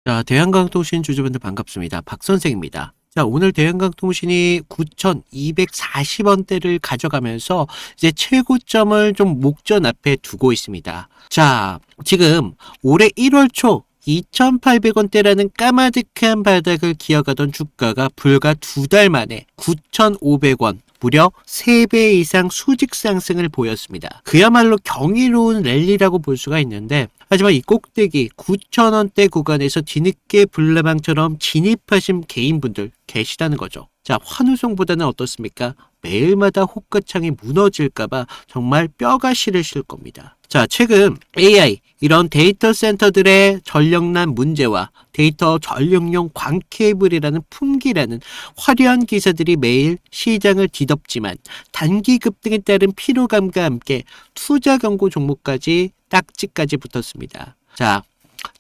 자, 대한강통신 주주분들 반갑습니다. 박 선생입니다. 자, 오늘 대한강통신이 9,240원대를 가져가면서 이제 최고점을 좀 목전 앞에 두고 있습니다. 자, 지금 올해 1월 초 2,800원대라는 까마득한 바닥을 기어가던 주가가 불과 2달 만에 9,500원, 무려 3배 이상 수직 상승을 보였습니다. 그야말로 경이로운 랠리라고 볼 수가 있는데, 하지만 이 꼭대기 9,000원대 구간에서 뒤늦게 불나방처럼 진입하신 개인분들 계시다는 거죠. 자, 환호성보다는 어떻습니까? 매일마다 호가창이 무너질까봐 정말 뼈가 시리실 겁니다. 자, 최근 AI, 이런 데이터 센터들의 전력난 문제와 데이터 전력용 광 케이블이라는 품귀라는 화려한 기사들이 매일 시장을 뒤덮지만 단기 급등에 따른 피로감과 함께 투자 경고 종목까지 딱지까지 붙었습니다. 자,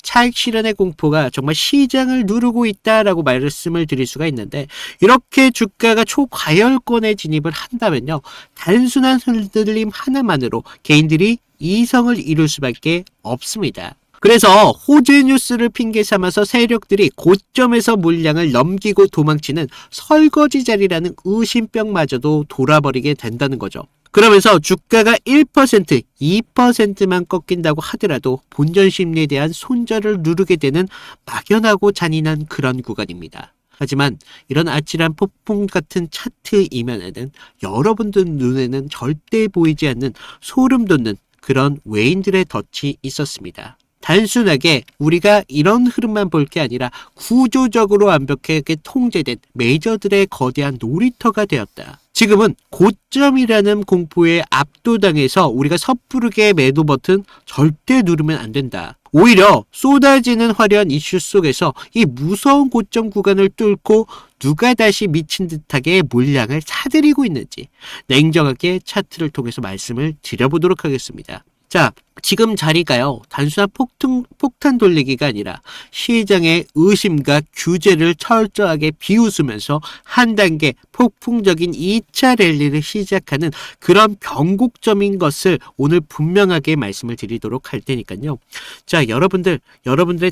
차익 실현의 공포가 정말 시장을 누르고 있다라고 말씀을 드릴 수가 있는데, 이렇게 주가가 초과열권에 진입을 한다면요, 단순한 흔들림 하나만으로 개인들이 이성을 이룰 수밖에 없습니다. 그래서 호재 뉴스를 핑계 삼아서 세력들이 고점에서 물량을 넘기고 도망치는 설거지 자리라는 의심병마저도 돌아버리게 된다는 거죠. 그러면서 주가가 1%, 2%만 꺾인다고 하더라도 본전 심리에 대한 손절을 누르게 되는 막연하고 잔인한 그런 구간입니다. 하지만 이런 아찔한 폭풍 같은 차트 이면에는 여러분들 눈에는 절대 보이지 않는 소름 돋는 그런 외인들의 덫이 있었습니다. 단순하게 우리가 이런 흐름만 볼 게 아니라 구조적으로 완벽하게 통제된 메이저들의 거대한 놀이터가 되었다. 지금은 고점이라는 공포에 압도당해서 우리가 섣부르게 매도 버튼 절대 누르면 안 된다. 오히려 쏟아지는 화려한 이슈 속에서 이 무서운 고점 구간을 뚫고 누가 다시 미친 듯하게 물량을 사들이고 있는지 냉정하게 차트를 통해서 말씀을 드려보도록 하겠습니다. 자, 지금 자리가요, 단순한 폭탄 돌리기가 아니라 시장의 의심과 규제를 철저하게 비웃으면서 한 단계 폭풍적인 2차 랠리를 시작하는 그런 변곡점인 것을 오늘 분명하게 말씀을 드리도록 할 테니까요. 자, 여러분들의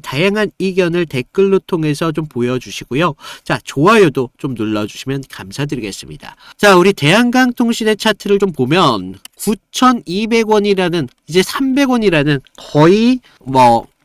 다양한 의견을 댓글로 통해서 좀 보여주시고요. 자, 좋아요도 좀 눌러주시면 감사드리겠습니다. 자, 우리 대한강통신의 차트를 좀 보면 9,200원이라는 이제 300원이라는 거의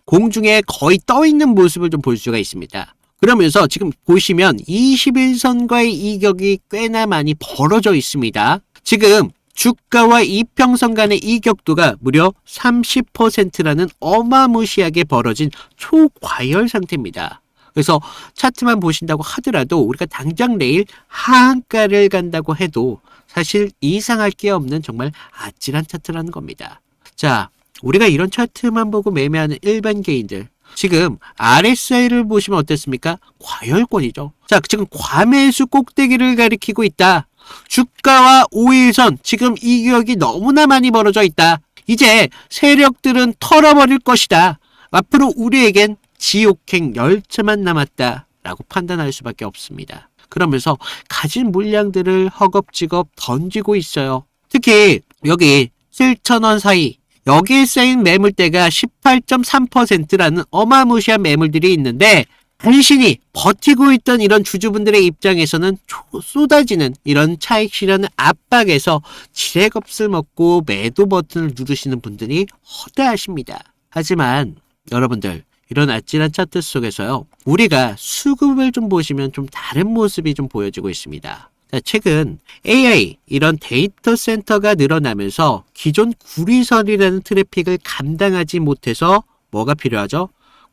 공중에 거의 떠 있는 모습을 좀 볼 수가 있습니다. 그러면서 지금 보시면 21선과의 이격이 꽤나 많이 벌어져 있습니다. 지금 주가와 이평선 간의 이격도가 무려 30%라는 어마무시하게 벌어진 초과열 상태입니다. 그래서 차트만 보신다고 하더라도 우리가 당장 내일 하한가를 간다고 해도 사실 이상할 게 없는 정말 아찔한 차트라는 겁니다. 자, 우리가 이런 차트만 보고 매매하는 일반 개인들, 지금 RSI를 보시면 어땠습니까? 과열권이죠. 자, 지금 과매수 꼭대기를 가리키고 있다. 주가와 5일선 지금 이격이 너무나 많이 벌어져 있다. 이제 세력들은 털어버릴 것이다. 앞으로 우리에겐 지옥행 열차만 남았다 라고 판단할 수밖에 없습니다. 그러면서 가진 물량들을 허겁지겁 던지고 있어요. 특히 여기 7,000원 사이, 여기에 쌓인 매물대가 18.3%라는 어마무시한 매물들이 있는데, 간신히 버티고 있던 이런 주주분들의 입장에서는 쏟아지는 이런 차익 실현 압박에서 지레겁을 먹고 매도 버튼을 누르시는 분들이 허다하십니다. 하지만 여러분들, 이런 아찔한 차트 속에서요, 우리가 수급을 좀 보시면 좀 다른 모습이 좀 보여지고 있습니다. 자, 최근 AI, 이런 데이터 센터가 늘어나면서 기존 구리선이라는 트래픽을 감당하지 못해서 뭐가 필요하죠?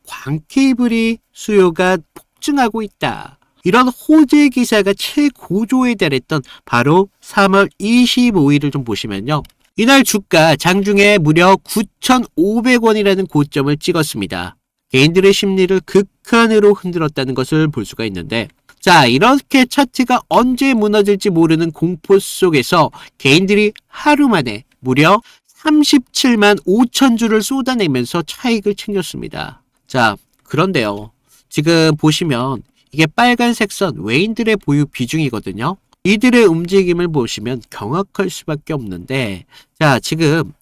광케이블이 수요가 폭증하고 있다. 이런 호재 기사가 최고조에 달했던 바로 3월 25일을 좀 보시면요, 이날 주가 장중에 무려 9,500원이라는 고점을 찍었습니다. 개인들의 심리를 극한으로 흔들었다는 것을 볼 수가 있는데, 자, 이렇게 차트가 언제 무너질지 모르는 공포 속에서 개인들이 하루 만에 무려 37만 5천 주를 쏟아내면서 차익을 챙겼습니다. 자, 그런데요, 지금 보시면 이게 빨간색 선 외인들의 보유 비중이거든요. 이들의 움직임을 보시면 경악할 수밖에 없는데, 자, 지금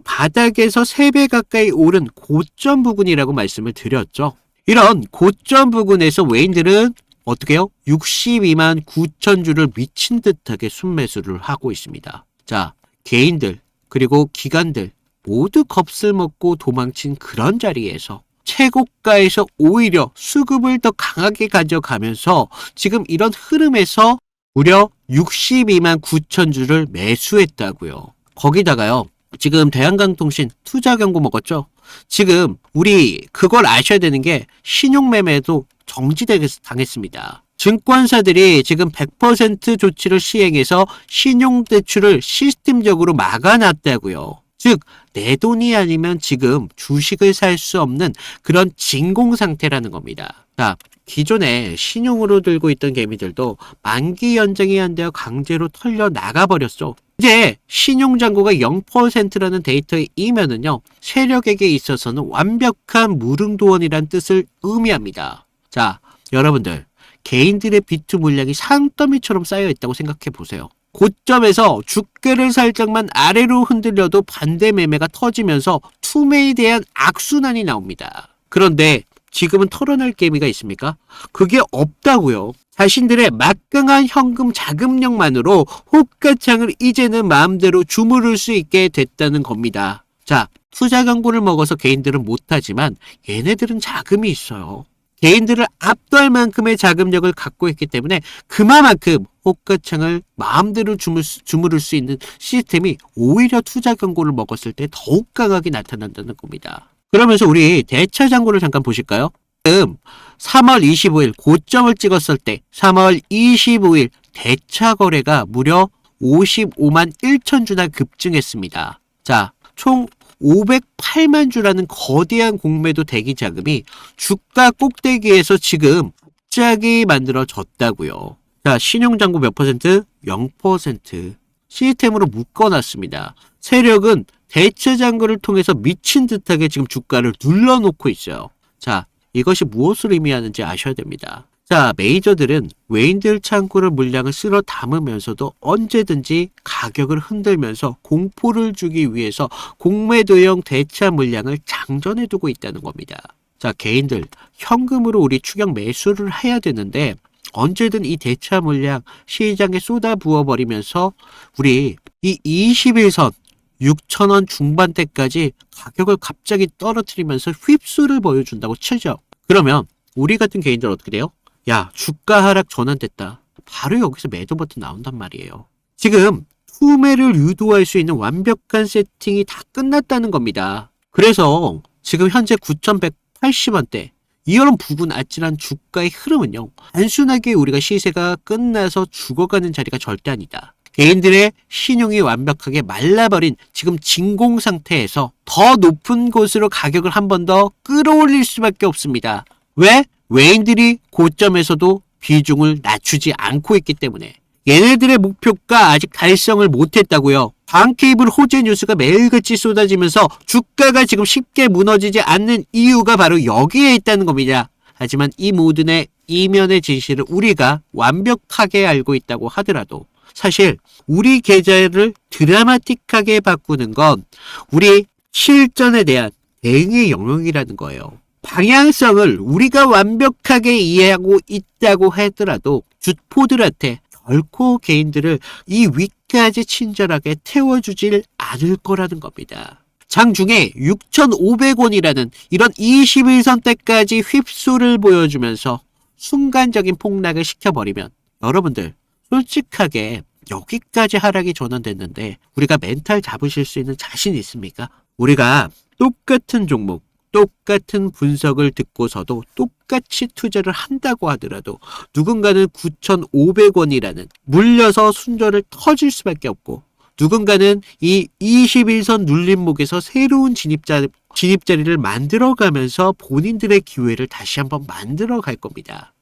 바닥에서 3배 가까이 오른 고점 부근이라고 말씀을 드렸죠. 이런 고점 부근에서 외인들은 어떻게 해요? 62만 9천 주를 미친 듯하게 순매수를 하고 있습니다. 자, 개인들 그리고 기관들 모두 겁을 먹고 도망친 그런 자리에서 최고가에서 오히려 수급을 더 강하게 가져가면서 지금 이런 흐름에서 무려 62만 9천 주를 매수했다고요. 거기다가요. 지금 대한강통신 투자 경고 먹었죠? 지금 우리 그걸 아셔야 되는 게 신용매매도 정지당했습니다. 증권사들이 지금 100% 조치를 시행해서 신용대출을 시스템적으로 막아놨다고요. 즉, 내 돈이 아니면 지금 주식을 살 수 없는 그런 진공 상태라는 겁니다. 자, 기존에 신용으로 들고 있던 개미들도 만기 연장이 안 되어 강제로 털려 나가버렸어. 이제 신용잔고가 0%라는 데이터에 이면은요, 세력에게 있어서는 완벽한 무릉도원이란 뜻을 의미합니다. 자, 여러분들, 개인들의 비트 물량이 산더미처럼 쌓여있다고 생각해 보세요. 고점에서 주가를 살짝만 아래로 흔들려도 반대 매매가 터지면서 투매에 대한 악순환이 나옵니다. 그런데 지금은 털어낼 개미가 있습니까? 그게 없다고요. 자신들의 막강한 현금 자금력만으로 호가창을 이제는 마음대로 주무를 수 있게 됐다는 겁니다. 자, 투자 광고를 먹어서 개인들은 못하지만 얘네들은 자금이 있어요. 개인들을 압도할 만큼의 자금력을 갖고 있기 때문에 그만큼 호가창을 마음대로 주무를 수 있는 시스템이 오히려 투자 광고를 먹었을 때 더욱 강하게 나타난다는 겁니다. 그러면서 우리 대차 잔고를 잠깐 보실까요? 지금 3월 25일 고점을 찍었을 때 3월 25일 대차 거래가 무려 55만 1천 주나 급증했습니다. 자, 총 508만 주라는 거대한 공매도 대기 자금이 주가 꼭대기에서 지금 갑자기 만들어졌다고요. 자, 신용잔고 몇 퍼센트? 0%. 시스템으로 묶어놨습니다. 세력은 대체 잔고를 통해서 미친 듯하게 지금 주가를 눌러놓고 있어요. 자, 이것이 무엇을 의미하는지 아셔야 됩니다. 자, 메이저들은 외인들 창고를 물량을 쓸어 담으면서도 언제든지 가격을 흔들면서 공포를 주기 위해서 공매도형 대차 물량을 장전해 두고 있다는 겁니다. 자, 개인들 현금으로 우리 추격 매수를 해야 되는데 언제든 이 대차 물량 시장에 쏟아 부어버리면서 우리 이 21선 6,000원 중반대까지 가격을 갑자기 떨어뜨리면서 휩쓸을 보여준다고 치죠. 그러면 우리 같은 개인들 어떻게 돼요? 야, 주가 하락 전환됐다. 바로 여기서 매도 버튼 나온단 말이에요. 지금 투매를 유도할 수 있는 완벽한 세팅이 다 끝났다는 겁니다. 그래서 지금 현재 9,180원대 이런 부근 아찔한 주가의 흐름은요, 단순하게 우리가 시세가 끝나서 죽어가는 자리가 절대 아니다. 개인들의 신용이 완벽하게 말라버린 지금 진공 상태에서 더 높은 곳으로 가격을 한 번 더 끌어올릴 수밖에 없습니다. 왜? 외인들이 고점에서도 비중을 낮추지 않고 있기 때문에. 얘네들의 목표가 아직 달성을 못했다고요. 반케이블 호재 뉴스가 매일같이 쏟아지면서 주가가 지금 쉽게 무너지지 않는 이유가 바로 여기에 있다는 겁니다. 하지만 이 모든의 이면의 진실을 우리가 완벽하게 알고 있다고 하더라도 사실 우리 계좌를 드라마틱하게 바꾸는 건 우리 실전에 대한 대응의 영역이라는 거예요. 방향성을 우리가 완벽하게 이해하고 있다고 하더라도 주포들한테 결코 개인들을 이 위까지 친절하게 태워주질 않을 거라는 겁니다. 장중에 6,500원이라는 이런 21선대까지 휩소를 보여주면서 순간적인 폭락을 시켜버리면 여러분들 솔직하게 여기까지 하락이 전환됐는데 우리가 멘탈 잡으실 수 있는 자신 있습니까? 우리가 똑같은 종목, 똑같은 분석을 듣고서도 똑같이 투자를 한다고 하더라도 누군가는 9,500원이라는 물려서 순저를 터질 수밖에 없고 누군가는 이 21선 눌림목에서 새로운 진입자리를 만들어가면서 본인들의 기회를 다시 한번 만들어 갈 겁니다.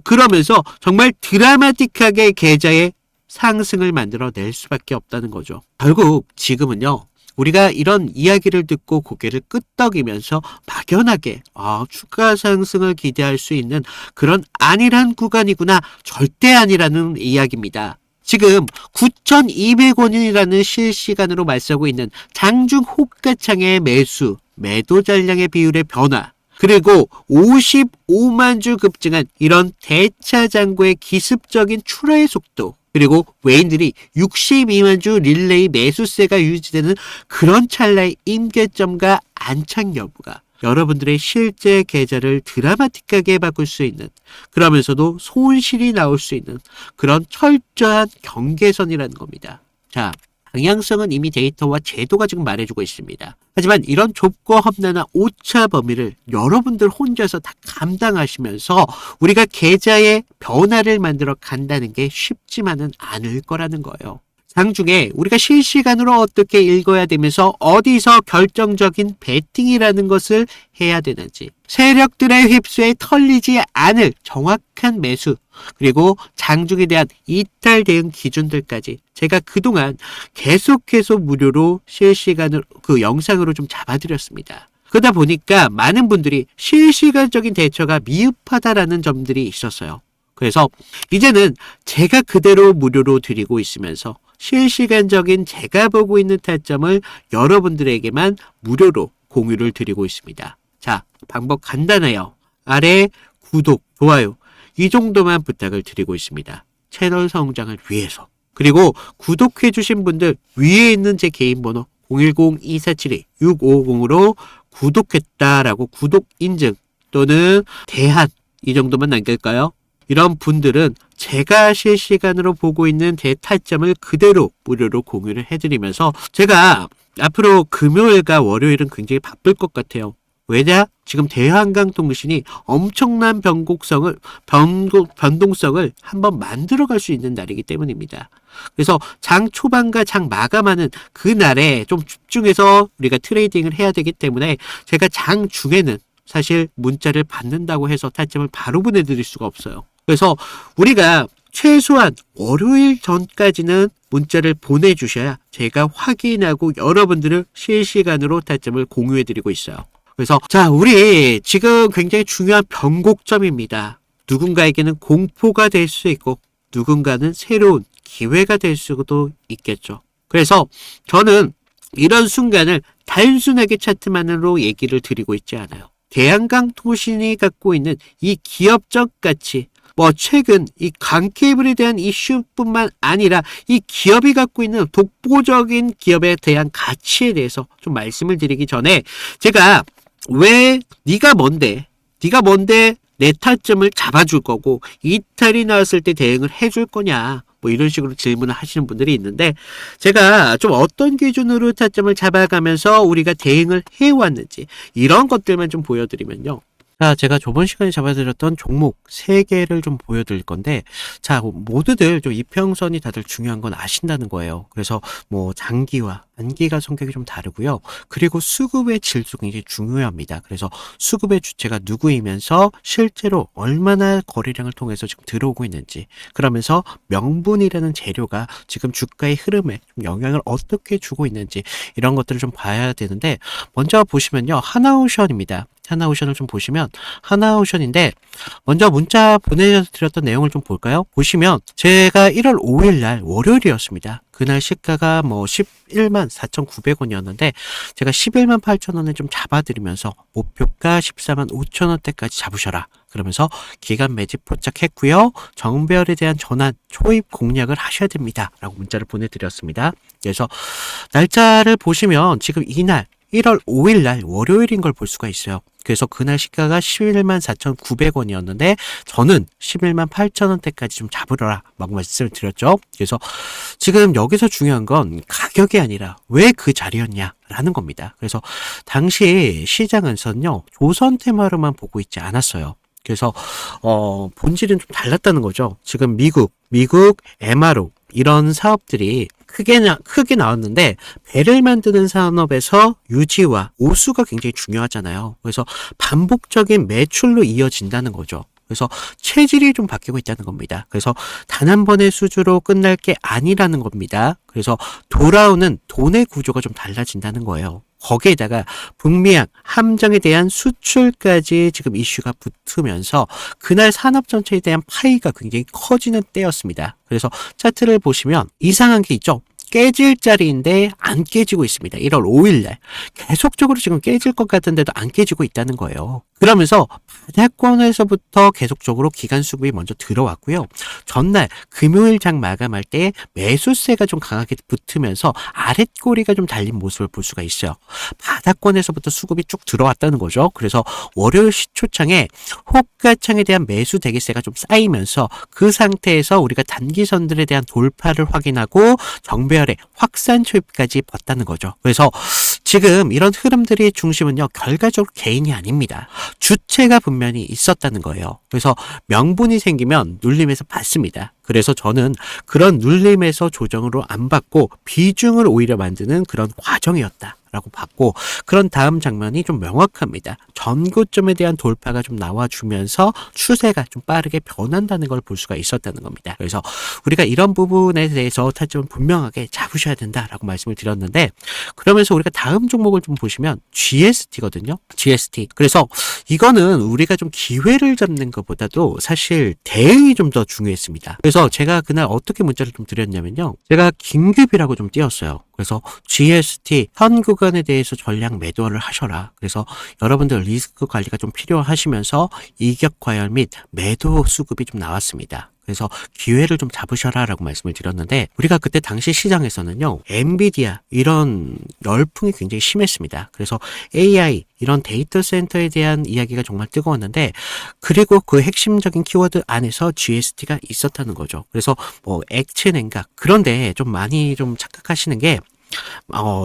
그러면서 정말 드라마틱하게 계좌의 상승을 만들어낼 수밖에 없다는 거죠. 결국 지금은요. 우리가 이런 이야기를 듣고 고개를 끄덕이면서 막연하게 추가 상승을 기대할 수 있는 그런 안일한 구간이구나. 절대 아니라는 이야기입니다. 지금 9,200원이라는 실시간으로 맞서고 있는 장중 호가창의 매도 잔량의 비율의 변화 그리고 55만 주 급증한 이런 대차장고의 기습적인 출하의 속도, 그리고 외인들이 62만 주 릴레이 매수세가 유지되는 그런 찰나의 임계점과 안착 여부가 여러분들의 실제 계좌를 드라마틱하게 바꿀 수 있는, 그러면서도 손실이 나올 수 있는 그런 철저한 경계선이라는 겁니다. 자, 방향성은 이미 데이터와 제도가 지금 말해주고 있습니다. 하지만 이런 좁고 험난한 오차 범위를 여러분들 혼자서 다 감당하시면서 우리가 계좌의 변화를 만들어 간다는 게 쉽지만은 않을 거라는 거예요. 장중에 우리가 실시간으로 어떻게 읽어야 되면서 어디서 결정적인 베팅이라는 것을 해야 되는지, 세력들의 휩수에 털리지 않을 정확한 매수, 그리고 장중에 대한 이탈 대응 기준들까지 제가 그동안 계속해서 무료로 실시간으로 그 영상으로 좀 잡아드렸습니다. 그러다 보니까 많은 분들이 실시간적인 대처가 미흡하다라는 점들이 있었어요. 그래서 이제는 제가 그대로 무료로 드리고 있으면서 실시간적인 제가 보고 있는 타점을 여러분들에게만 무료로 공유를 드리고 있습니다. 자, 방법 간단해요. 아래 구독, 좋아요 이 정도만 부탁을 드리고 있습니다. 채널 성장을 위해서. 그리고 구독해주신 분들 위에 있는 제 개인 번호 010-2472-6550으로 구독했다라고 구독 인증 또는 대한 이 정도만 남길까요? 이런 분들은 제가 실시간으로 보고 있는 대타점을 그대로 무료로 공유를 해드리면서 제가 앞으로 금요일과 월요일은 굉장히 바쁠 것 같아요. 왜냐? 지금 대한강통신이 엄청난 변동성을 한번 만들어갈 수 있는 날이기 때문입니다. 그래서 장 초반과 장 마감하는 그 날에 좀 집중해서 우리가 트레이딩을 해야 되기 때문에 제가 장 중에는 사실 문자를 받는다고 해서 타점을 바로 보내드릴 수가 없어요. 그래서 우리가 최소한 월요일 전까지는 문자를 보내주셔야 제가 확인하고 여러분들을 실시간으로 타점을 공유해드리고 있어요. 그래서 자, 우리 지금 굉장히 중요한 변곡점입니다. 누군가에게는 공포가 될 수 있고 누군가는 새로운 기회가 될 수도 있겠죠. 그래서 저는 이런 순간을 단순하게 차트만으로 얘기를 드리고 있지 않아요. 대한강통신이 갖고 있는 이 기업적 가치, 최근 이 강케이블에 대한 이슈뿐만 아니라 이 기업이 갖고 있는 독보적인 기업에 대한 가치에 대해서 좀 말씀을 드리기 전에 제가 왜 네가 뭔데 내 타점을 잡아줄 거고 이탈이 나왔을 때 대응을 해줄 거냐 이런 식으로 질문을 하시는 분들이 있는데 제가 좀 어떤 기준으로 타점을 잡아가면서 우리가 대응을 해왔는지 이런 것들만 좀 보여드리면요. 자, 제가 저번 시간에 잡아드렸던 종목 3개를 좀 보여드릴 건데, 자, 모두들 좀 이평선이 다들 중요한 건 아신다는 거예요. 그래서 장기와 단기가 성격이 좀 다르고요. 그리고 수급의 질도 굉장히 중요합니다. 그래서 수급의 주체가 누구이면서 실제로 얼마나 거래량을 통해서 지금 들어오고 있는지, 그러면서 명분이라는 재료가 지금 주가의 흐름에 좀 영향을 어떻게 주고 있는지 이런 것들을 좀 봐야 되는데, 먼저 보시면요. 하나오션입니다. 하나오션을 좀 보시면 하나오션인데 먼저 문자 보내드렸던 내용을 좀 볼까요? 보시면 제가 1월 5일 날 월요일이었습니다. 그날 시가가 11만 4,900원이었는데 제가 11만 8천원에 좀 잡아드리면서 목표가 14만 5천원대까지 잡으셔라. 그러면서 기간 매집 포착했고요. 정별에 대한 전환 초입 공략을 하셔야 됩니다. 라고 문자를 보내드렸습니다. 그래서 날짜를 보시면 지금 이날 1월 5일 날 월요일인 걸 볼 수가 있어요. 그래서 그날 시가가 11만 4,900원이었는데 저는 11만 8천원대까지 좀 잡으라 라고 말씀을 드렸죠. 그래서 지금 여기서 중요한 건 가격이 아니라 왜 그 자리였냐 라는 겁니다. 그래서 당시 시장에서는요. 조선 테마로만 보고 있지 않았어요. 그래서 본질은 좀 달랐다는 거죠. 지금 미국 MRO 이런 사업들이 크게 나왔는데 배를 만드는 산업에서 유지와 오수가 굉장히 중요하잖아요. 그래서 반복적인 매출로 이어진다는 거죠. 그래서 체질이 좀 바뀌고 있다는 겁니다. 그래서 단 한 번의 수주로 끝날 게 아니라는 겁니다. 그래서 돌아오는 돈의 구조가 좀 달라진다는 거예요. 거기에다가 북미양 함정에 대한 수출까지 지금 이슈가 붙으면서 그날 산업 전체에 대한 파이가 굉장히 커지는 때였습니다. 그래서 차트를 보시면 이상한 게 있죠. 깨질 자리인데 안 깨지고 있습니다. 1월 5일날 계속적으로 지금 깨질 것 같은데도 안 깨지고 있다는 거예요. 그러면서 바닥권에서부터 계속적으로 기간 수급이 먼저 들어왔고요. 전날 금요일 장 마감할 때 매수세가 좀 강하게 붙으면서 아랫꼬리가 좀 달린 모습을 볼 수가 있어요. 바닥권에서부터 수급이 쭉 들어왔다는 거죠. 그래서 월요일 시초창에 호가창에 대한 매수 대기세가 좀 쌓이면서 그 상태에서 우리가 단기선들에 대한 돌파를 확인하고 정배열의 확산 초입까지 봤다는 거죠. 그래서 지금 이런 흐름들의 중심은요, 결과적으로 개인이 아닙니다. 주체가 분명히 있었다는 거예요. 그래서 명분이 생기면 눌림에서 받습니다. 그래서 저는 그런 눌림에서 조정으로 안 받고 비중을 오히려 만드는 그런 과정이었다 라고 봤고, 그런 다음 장면이 좀 명확합니다. 전고점에 대한 돌파가 좀 나와주면서 추세가 좀 빠르게 변한다는 걸 볼 수가 있었다는 겁니다. 그래서 우리가 이런 부분에 대해서 타점을 분명하게 잡으셔야 된다라고 말씀을 드렸는데, 그러면서 우리가 다음 종목을 좀 보시면 GST거든요. GST. 그래서 이거는 우리가 좀 기회를 잡는 것보다도 사실 대응이 좀 더 중요했습니다. 그래서 제가 그날 어떻게 문자를 좀 드렸냐면요, 제가 긴급이라고 좀 띄웠어요. 그래서 GST 현 구간에 대해서 전량 매도를 하셔라. 그래서 여러분들 리스크 관리가 좀 필요하시면서 이격 과열 및 매도 수급이 좀 나왔습니다. 그래서 기회를 좀 잡으셔라 라고 말씀을 드렸는데, 우리가 그때 당시 시장에서는요, 엔비디아 이런 열풍이 굉장히 심했습니다. 그래서 AI 이런 데이터 센터에 대한 이야기가 정말 뜨거웠는데, 그리고 그 핵심적인 키워드 안에서 GST가 있었다는 거죠. 그래서 뭐 액체 냉각, 그런데 좀 많이 좀 착각하시는 게,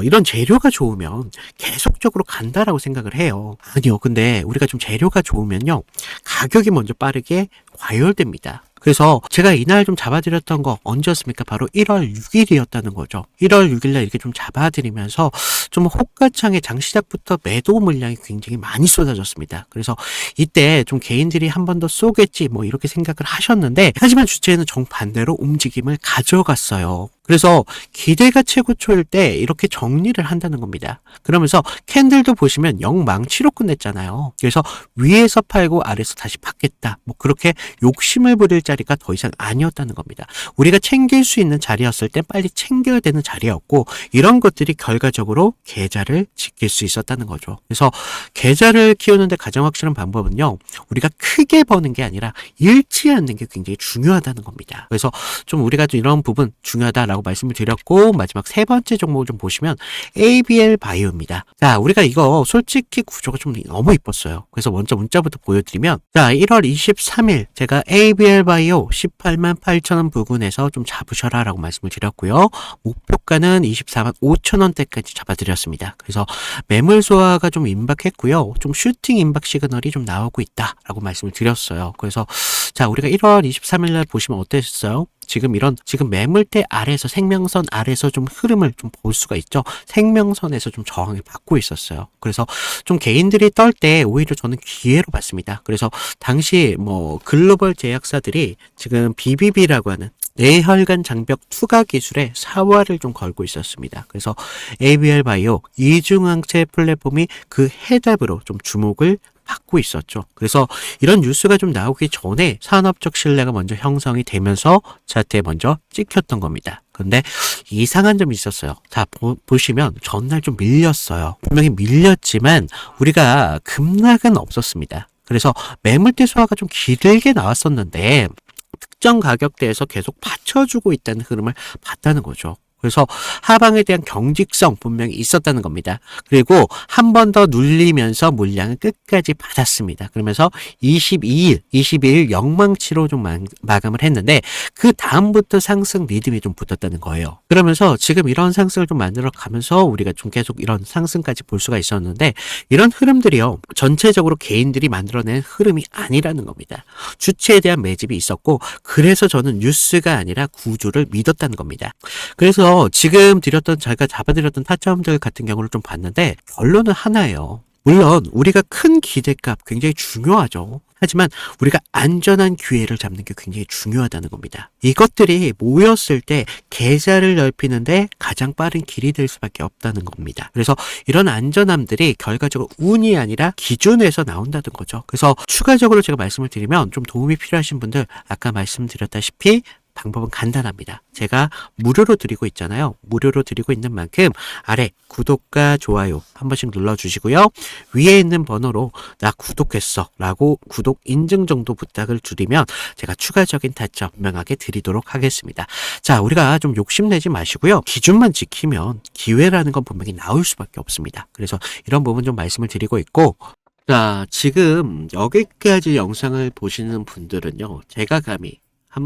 이런 재료가 좋으면 계속적으로 간다라고 생각을 해요. 아니요. 근데 우리가 좀 재료가 좋으면요, 가격이 먼저 빠르게 과열됩니다. 그래서 제가 이날 좀 잡아드렸던 거 언제였습니까? 바로 1월 6일이었다는 거죠. 1월 6일날 이렇게 좀 잡아드리면서 좀 호가창에 장시작부터 매도 물량이 굉장히 많이 쏟아졌습니다. 그래서 이때 좀 개인들이 한 번 더 쏘겠지 뭐 이렇게 생각을 하셨는데, 하지만 주체는 정반대로 움직임을 가져갔어요. 그래서 기대가 최고초일 때 이렇게 정리를 한다는 겁니다. 그러면서 캔들도 보시면 영망치로 끝냈잖아요. 그래서 위에서 팔고 아래에서 다시 받겠다, 뭐 그렇게 욕심을 부릴 자리가 더 이상 아니었다는 겁니다. 우리가 챙길 수 있는 자리였을 때 빨리 챙겨야 되는 자리였고, 이런 것들이 결과적으로 계좌를 지킬 수 있었다는 거죠. 그래서 계좌를 키우는데 가장 확실한 방법은요, 우리가 크게 버는 게 아니라 잃지 않는 게 굉장히 중요하다는 겁니다. 그래서 좀 우리가 좀 이런 부분 중요하다라고 말씀을 드렸고, 마지막 세 번째 종목을 좀 보시면 ABL 바이오입니다. 자, 우리가 이거 솔직히 구조가 좀 너무 이뻤어요. 그래서 먼저 문자부터 보여드리면, 자, 1월 23일 제가 ABL 바이오 18만 8천원 부근에서 좀 잡으셔라 라고 말씀을 드렸고요. 목표가는 24만 5천원대까지 잡아드렸습니다. 그래서 매물 소화가 좀 임박했고요. 좀 슈팅 임박 시그널이 좀 나오고 있다 라고 말씀을 드렸어요. 그래서 자, 우리가 1월 23일 날 보시면 어땠어요? 지금 매물대 아래에서, 생명선 아래에서 좀 흐름을 좀 볼 수가 있죠. 생명선에서 좀 저항을 받고 있었어요. 그래서 좀 개인들이 떨 때 오히려 저는 기회로 봤습니다. 그래서 당시 뭐 글로벌 제약사들이 지금 BBB라고 하는 뇌혈관 장벽 투과 기술에 사활을 좀 걸고 있었습니다. 그래서 ABL 바이오 이중항체 플랫폼이 그 해답으로 좀 주목을 받고 있었죠. 그래서 이런 뉴스가 좀 나오기 전에 산업적 신뢰가 먼저 형성이 되면서 차트에 먼저 찍혔던 겁니다. 근데 이상한 점이 있었어요. 자, 보시면 전날 좀 밀렸어요. 분명히 밀렸지만 우리가 급락은 없었습니다. 그래서 매물대 소화가 좀 길게 나왔었는데 특정 가격대에서 계속 받쳐주고 있다는 흐름을 봤다는 거죠. 그래서 하방에 대한 경직성 분명히 있었다는 겁니다. 그리고 한 번 더 눌리면서 물량을 끝까지 받았습니다. 그러면서 22일 영망치로 좀 마감을 했는데, 그 다음부터 상승 리듬이 좀 붙었다는 거예요. 그러면서 지금 이런 상승을 좀 만들어 가면서 우리가 좀 계속 이런 상승까지 볼 수가 있었는데, 이런 흐름들이요, 전체적으로 개인들이 만들어낸 흐름이 아니라는 겁니다. 주체에 대한 매집이 있었고, 그래서 저는 뉴스가 아니라 구조를 믿었다는 겁니다. 그래서 지금 제가 잡아드렸던 타점들 같은 경우를 좀 봤는데, 결론은 하나예요. 물론 우리가 큰 기대값 굉장히 중요하죠. 하지만 우리가 안전한 기회를 잡는 게 굉장히 중요하다는 겁니다. 이것들이 모였을 때 계좌를 넓히는데 가장 빠른 길이 될 수밖에 없다는 겁니다. 그래서 이런 안전함들이 결과적으로 운이 아니라 기준에서 나온다는 거죠. 그래서 추가적으로 제가 말씀을 드리면, 좀 도움이 필요하신 분들 아까 말씀드렸다시피 방법은 간단합니다. 제가 무료로 드리고 있잖아요. 무료로 드리고 있는 만큼 아래 구독과 좋아요 한 번씩 눌러주시고요. 위에 있는 번호로 나 구독했어 라고 구독 인증 정도 부탁을 드리면 제가 추가적인 타점 명하게 드리도록 하겠습니다. 자, 우리가 좀 욕심내지 마시고요. 기준만 지키면 기회라는 건 분명히 나올 수밖에 없습니다. 그래서 이런 부분 좀 말씀을 드리고 있고, 자, 지금 여기까지 영상을 보시는 분들은요, 제가 감히 한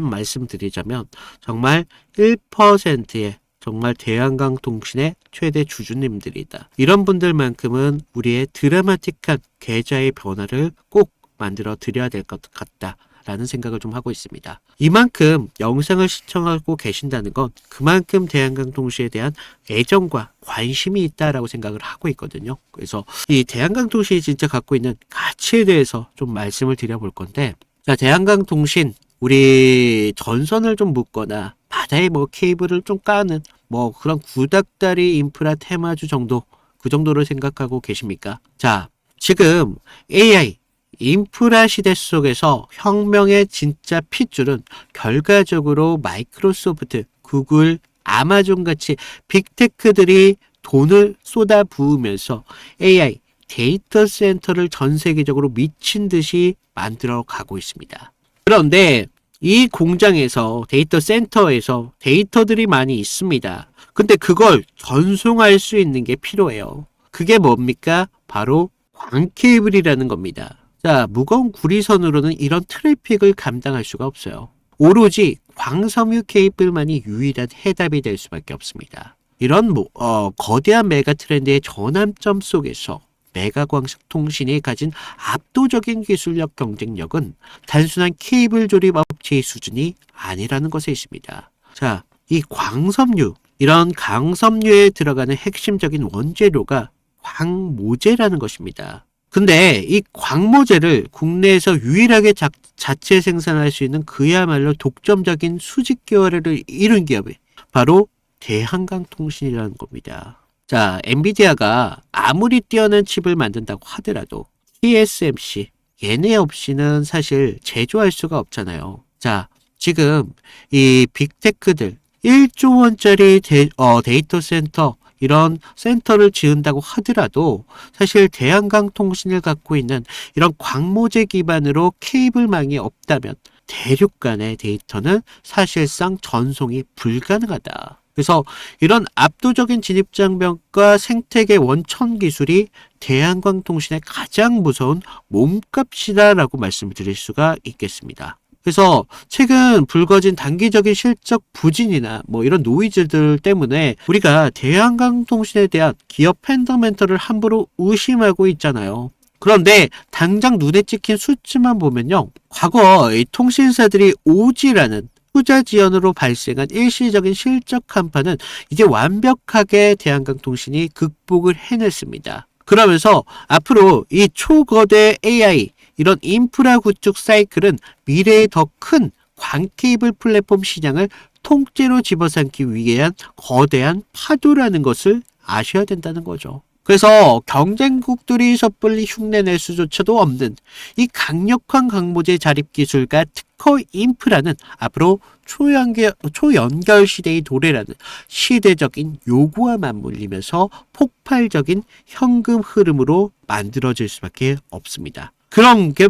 말씀 드리자면 정말 1%의 정말 대한강통신의 최대 주주님들이다. 이런 분들만큼은 우리의 드라마틱한 계좌의 변화를 꼭 만들어 드려야 될 것 같다 라는 생각을 좀 하고 있습니다. 이만큼 영상을 시청하고 계신다는 건 그만큼 대한강통신에 대한 애정과 관심이 있다라고 생각을 하고 있거든요. 그래서 이 대한강통신이 진짜 갖고 있는 가치에 대해서 좀 말씀을 드려볼 건데, 자, 대한강통신 우리 전선을 좀 묶거나 바다에 뭐 케이블을 좀 까는 뭐 그런 구닥다리 인프라 테마주 정도, 그 정도로 생각하고 계십니까? 자, 지금 AI 인프라 시대 속에서 혁명의 진짜 핏줄은 결과적으로 마이크로소프트, 구글, 아마존 같이 빅테크들이 돈을 쏟아 부으면서 AI 데이터 센터를 전 세계적으로 미친 듯이 만들어 가고 있습니다. 그런데 이 공장에서, 데이터 센터에서 데이터들이 많이 있습니다. 근데 그걸 전송할 수 있는 게 필요해요. 그게 뭡니까? 바로 광케이블이라는 겁니다. 자, 무거운 구리선으로는 이런 트래픽을 감당할 수가 없어요. 오로지 광섬유 케이블만이 유일한 해답이 될 수밖에 없습니다. 이런 거대한 메가 트렌드의 전환점 속에서 메가광석통신이 가진 압도적인 기술력 경쟁력은 단순한 케이블 조립 업체의 수준이 아니라는 것에 있습니다. 자, 이 광섬유, 이런 강섬유에 들어가는 핵심적인 원재료가 광모재라는 것입니다. 근데 이 광모재를 국내에서 유일하게 자체 생산할 수 있는 그야말로 독점적인 수직 계열을 이룬 기업이 바로 대한강통신이라는 겁니다. 자, 엔비디아가 아무리 뛰어난 칩을 만든다고 하더라도 TSMC, 얘네 없이는 사실 제조할 수가 없잖아요. 자, 지금 이 빅테크들 1조 원짜리 데이터 센터, 이런 센터를 지은다고 하더라도 사실 대한강통신을 갖고 있는 이런 광모재 기반으로 케이블망이 없다면 대륙 간의 데이터는 사실상 전송이 불가능하다. 그래서 이런 압도적인 진입장벽과 생태계 원천 기술이 대한강통신의 가장 무서운 몸값이다라고 말씀을 드릴 수가 있겠습니다. 그래서 최근 불거진 단기적인 실적 부진이나 뭐 이런 노이즈들 때문에 우리가 대한강통신에 대한 기업 펀더멘털을 함부로 의심하고 있잖아요. 그런데 당장 눈에 찍힌 수치만 보면요, 과거 이 통신사들이 오지라는 투자 지연으로 발생한 일시적인 실적 한파는 이제 완벽하게 대한강통신이 극복을 해냈습니다. 그러면서 앞으로 이 초거대 AI, 이런 인프라 구축 사이클은 미래의 더 큰 광케이블 플랫폼 시장을 통째로 집어삼기 위한 거대한 파도라는 것을 아셔야 된다는 거죠. 그래서 경쟁국들이 섣불리 흉내낼 수조차도 없는 이 강력한 광모재 자립 기술과 특허 인프라는 앞으로 초연결 시대의 도래라는 시대적인 요구와 맞물리면서 폭발적인 현금 흐름으로 만들어질 수밖에 없습니다.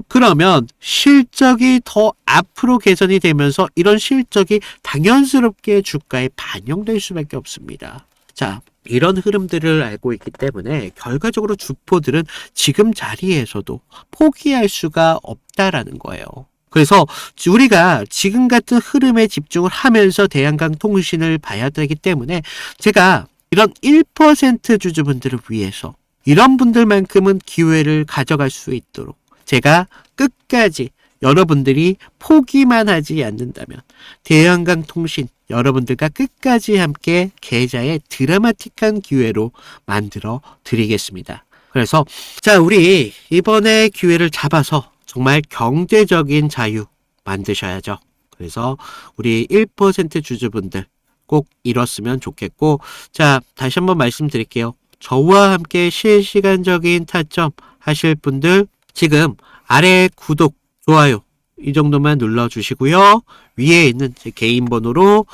그러면 실적이 더 앞으로 개선이 되면서 이런 실적이 당연스럽게 주가에 반영될 수밖에 없습니다. 자, 이런 흐름들을 알고 있기 때문에 결과적으로 주포들은 지금 자리에서도 포기할 수가 없다라는 거예요. 그래서 우리가 지금 같은 흐름에 집중을 하면서 대한강통신을 봐야 되기 때문에 제가 이런 1% 주주분들을 위해서 이런 분들만큼은 기회를 가져갈 수 있도록 제가 끝까지 여러분들이 포기만 하지 않는다면 대한강통신 여러분들과 끝까지 함께 계좌의 드라마틱한 기회로 만들어 드리겠습니다. 그래서 자, 우리 이번에 기회를 잡아서 정말 경제적인 자유 만드셔야죠. 그래서 우리 1% 주주분들 꼭 이뤘으면 좋겠고, 자, 다시 한번 말씀드릴게요. 저와 함께 실시간적인 타점 하실 분들 지금 아래 구독, 좋아요 이 정도만 눌러주시고요. 위에 있는 제 개인 번호로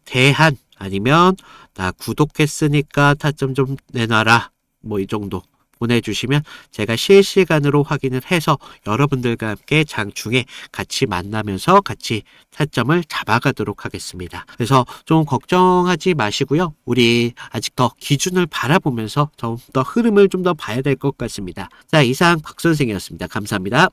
대한 아니면 나 구독했으니까 타점 좀 내놔라 뭐 이 정도 보내주시면 제가 실시간으로 확인을 해서 여러분들과 함께 장중에 같이 만나면서 같이 타점을 잡아가도록 하겠습니다. 그래서 좀 걱정하지 마시고요. 우리 아직 더 기준을 바라보면서 좀 더 흐름을 좀 더 봐야 될 것 같습니다. 자, 이상 박 선생이었습니다. 감사합니다.